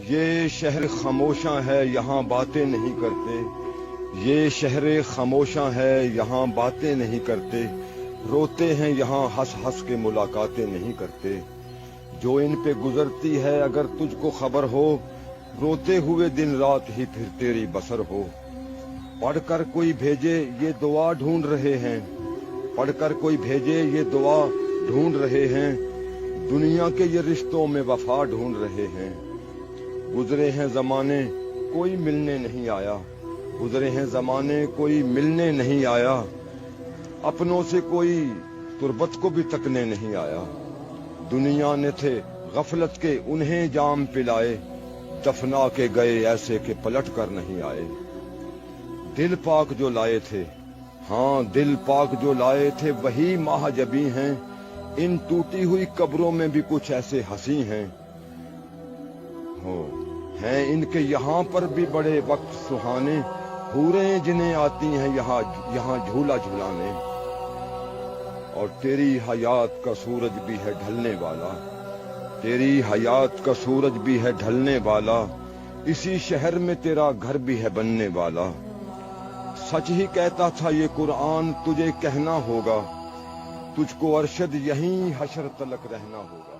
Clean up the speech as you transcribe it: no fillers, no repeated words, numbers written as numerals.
یہ شہر خاموشاں ہے یہاں باتیں نہیں کرتے، یہ شہر خاموشاں ہے یہاں باتیں نہیں کرتے، روتے ہیں یہاں ہنس ہنس کے ملاقاتیں نہیں کرتے۔ جو ان پہ گزرتی ہے اگر تجھ کو خبر ہو، روتے ہوئے دن رات ہی پھر تیری بسر ہو۔ پڑھ کر کوئی بھیجے یہ دعا ڈھونڈ رہے ہیں، پڑھ کر کوئی بھیجے یہ دعا ڈھونڈ رہے ہیں، دنیا کے یہ رشتوں میں وفا ڈھونڈ رہے ہیں۔ گزرے ہیں زمانے کوئی ملنے نہیں آیا، گزرے ہیں زمانے کوئی ملنے نہیں آیا، اپنوں سے کوئی تربت کو بھی تکنے نہیں آیا۔ دنیا نے تھے غفلت کے انہیں جام پلائے، دفنا کے گئے ایسے کہ پلٹ کر نہیں آئے۔ دل پاک جو لائے تھے، ہاں دل پاک جو لائے تھے وہی ماہ جبیں ہیں، ان ٹوٹی ہوئی قبروں میں بھی کچھ ایسے ہنسی ہیں ان کے یہاں پر بھی بڑے وقت سہانے، حوریں جنہیں آتی ہیں یہاں جھولا جھولانے۔ اور تیری حیات کا سورج بھی ہے ڈھلنے والا، تیری حیات کا سورج بھی ہے ڈھلنے والا، اسی شہر میں تیرا گھر بھی ہے بننے والا۔ سچ ہی کہتا تھا یہ قرآن تجھے کہنا ہوگا، تجھ کو ارشد یہیں حشر تلک رہنا ہوگا۔